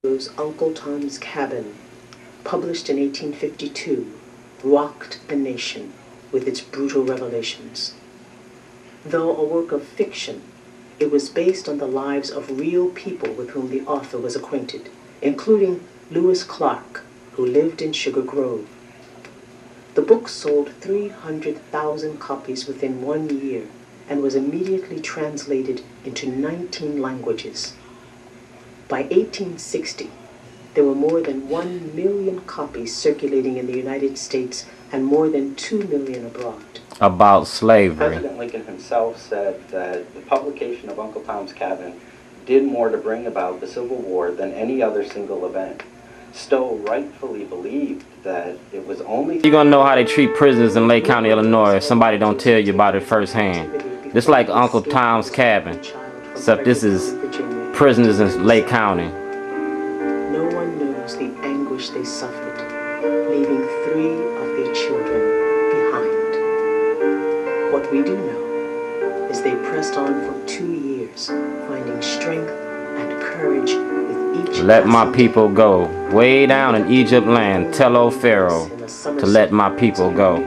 Uncle Tom's Cabin, published in 1852, rocked the nation with its brutal revelations. Though a work of fiction, it was based on the lives of real people with whom the author was acquainted, including Lewis Clark, who lived in Sugar Grove. The book sold 300,000 copies within 1 year and was immediately translated into 19 languages. By 1860, there were more than 1 million copies circulating in the United States and more than 2 million abroad. About slavery. President Lincoln himself said that the publication of Uncle Tom's Cabin did more to bring about the Civil War than any other single event. Stowe rightfully believed that it was only... You're gonna know how they treat prisoners in Lake County, Illinois if somebody don't tell you about it firsthand. Just like Uncle Tom's Cabin, except this is prisoners in Lake County. No one knows the anguish they suffered, leaving 3 of their children behind. What we do know is they pressed on for 2 years, finding strength and courage with each... Let my people go. Way down in Egypt land, tell old Pharaoh to let my people go.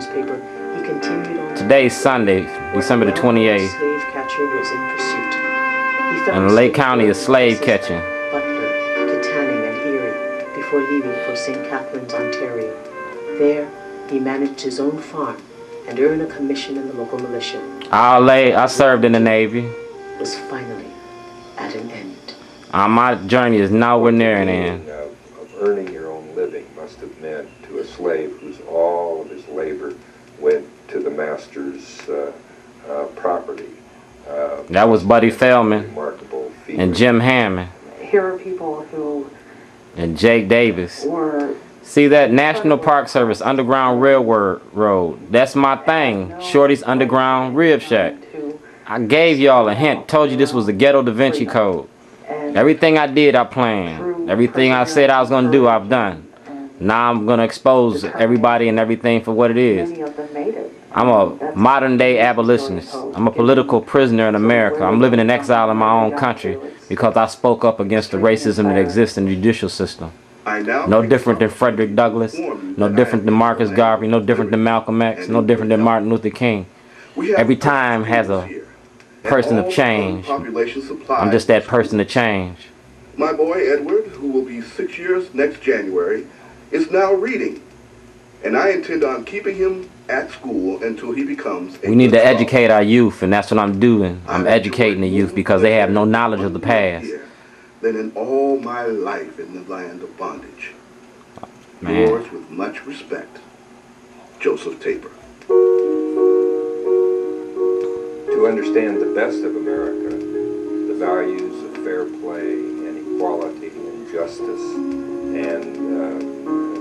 Today's Sunday, December the 28th. And Lake County is slave catching. Butler, Kittanning, and Erie before leaving for St. Catharines, Ontario. There, he managed his own farm and earned a commission in the local militia. I served in the Navy. Was finally at an end. My journey is nowhere near an end. Of earning your own living must have meant to a slave whose all of his labor went to the master's property. That was Buddy Feldman and Jim Hammond. Here are people who... And Jake Davis. See that National Park Service Underground Railroad? That's my thing. Shorty's Underground Rib Shack. I gave y'all a hint. Told you this was the Ghetto Da Vinci Code. Everything I did, I planned. Everything I said I was going to do, I've done. Now I'm going to expose everybody and everything for what it is. I'm a modern day abolitionist. I'm a political prisoner in America. I'm living in exile in my own country because I spoke up against the racism that exists in the judicial system. No different than Frederick Douglass, no different than Marcus Garvey, no different than Malcolm X, no different than Martin Luther King. Every time has a person of change. I'm just that person of change. My boy Edward, who will be 6 years next January, is now reading, and I intend on keeping him at school until he becomes a... We need to educate our youth, and that's what I'm doing. I'm educating the youth because they have no knowledge of the past. Than in all my life in the land of bondage. Man. Yours with much respect, Joseph Tabor. To understand the best of America, the values of fair play and equality and justice and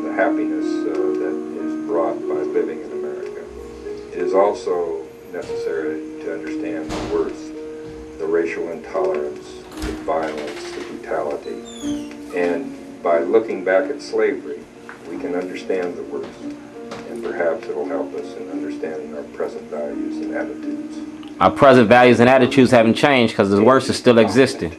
the happiness that is brought by living in America, it is also necessary to understand the worst, the racial intolerance, the violence, the brutality. And by looking back at slavery, we can understand the worst, and perhaps it will help us in understanding our present values and attitudes. Our present values and attitudes haven't changed because the worst is still existing.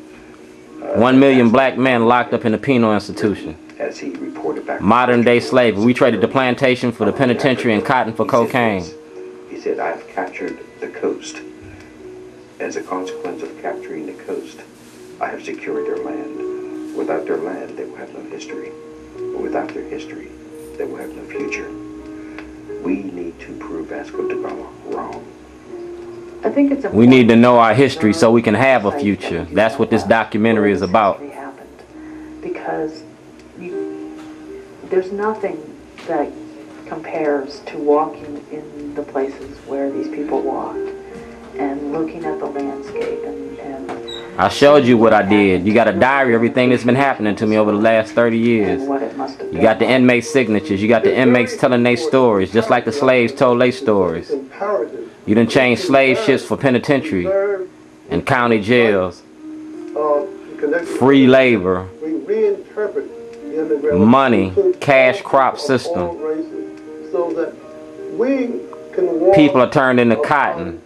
1 million black men locked up in the penal institution. As he reported back, modern day slavery. We traded the plantation for the penitentiary and cotton for cocaine. He said, I have captured the coast. As a consequence of capturing the coast, I have secured their land. Without their land, they will have no history. Without their history, they will have no future. We need to prove Vasco da Gama wrong. I think it's we need to know our history so we can have a future. That's what this documentary is about. Because there's nothing that compares to walking in the places where these people walked and looking at the landscape and I showed you what I did. You got a diary, everything that's been happening to me over the last 30 years. You got the inmates' signatures. You got the inmates telling their stories, just like the slaves told their stories. You done changed slave ships for penitentiary and county jails. Free labor. Money. Cash crop system. People are turned into cotton.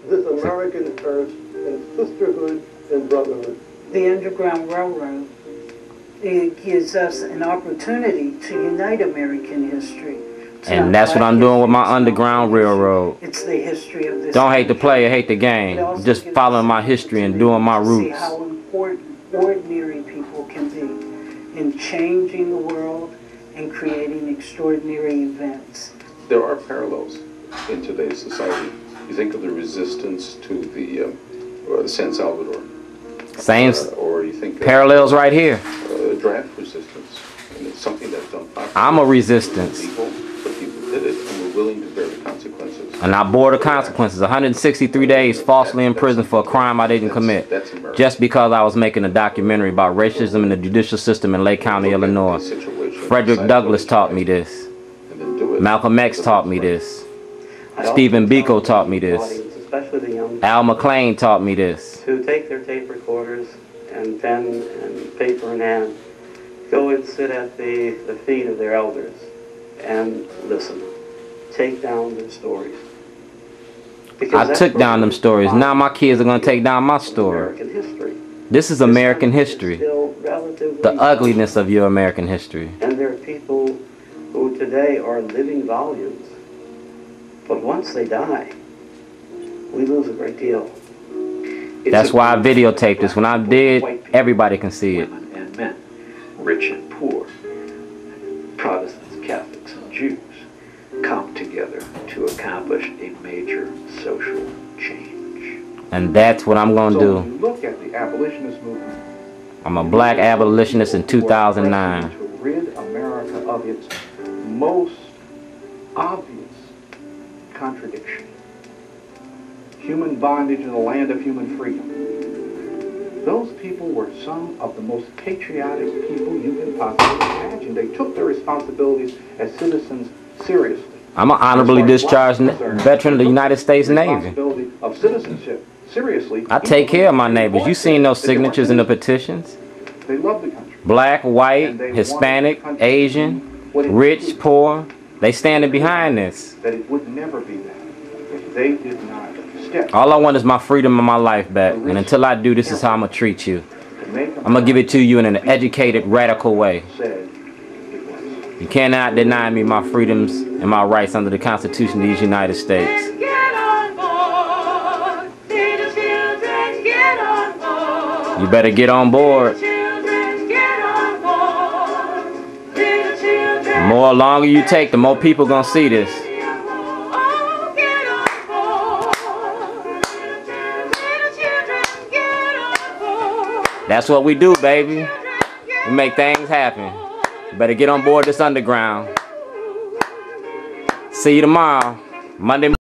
This American earth and sisterhood and brotherhood. The Underground Railroad It gives us an opportunity to unite American history. And that's what I'm doing with my Underground Railroad. It's the history of this Don't hate the country. player, hate the game. Just following my history and doing my See roots. how important ordinary people can be in changing the world and creating extraordinary events. There are parallels in today's society. You think of the resistance to the San Salvador. Same Or you think parallels right here. Draft resistance. And it's something that's unpopular. I'm a resistance. Illegal, but people did it and were willing to bear the consequences. And I bore the consequences. 163 days falsely in prison for a crime I didn't commit. That's America. Just because I was making a documentary about racism in the judicial system in Lake County, Illinois. Frederick Douglass taught me this. And then do it. Malcolm X taught me this. Stephen Biko taught me this. Especially the young Al McLean taught me this. to take their tape recorders and pen and paper in hand, go and sit at the feet of their elders and listen. Take down their stories. Because I took down them stories. Now my kids are going to take down my story. American history. This is American history. Still relatively The ugliness of your American history. And there are people who today are living volumes. But once they die, we lose a great deal. That's why I videotaped this. When I did, everybody can see it. Women and men, rich and poor, Protestants, Catholics, and Jews come together to accomplish a major social change. And that's what I'm going to So when do. you look at the abolitionist movement, I'm a black abolitionist in 2009. to rid America of its most obvious contradiction. Human bondage in a land of human freedom. Those people were some of the most patriotic people you can possibly imagine. They took their responsibilities as citizens seriously. I'm an honorably discharged veteran of the United States Navy. Responsibility of citizenship seriously. I take care of my neighbors. You seen those signatures in the petitions? They love the country. Black, white, Hispanic, Asian, rich, poor. They standing behind this. That it would never be that if they did not step. All I want is my freedom and my life back. And until I do, this is how I'm going to treat you. I'm going to give it to you in an educated, radical way. You cannot deny me my freedoms and my rights under the Constitution of these United States. You better get on board. The more longer you take, the more people gonna see this. That's what we do, baby. We make things happen. You better get on board this underground. See you tomorrow, Monday.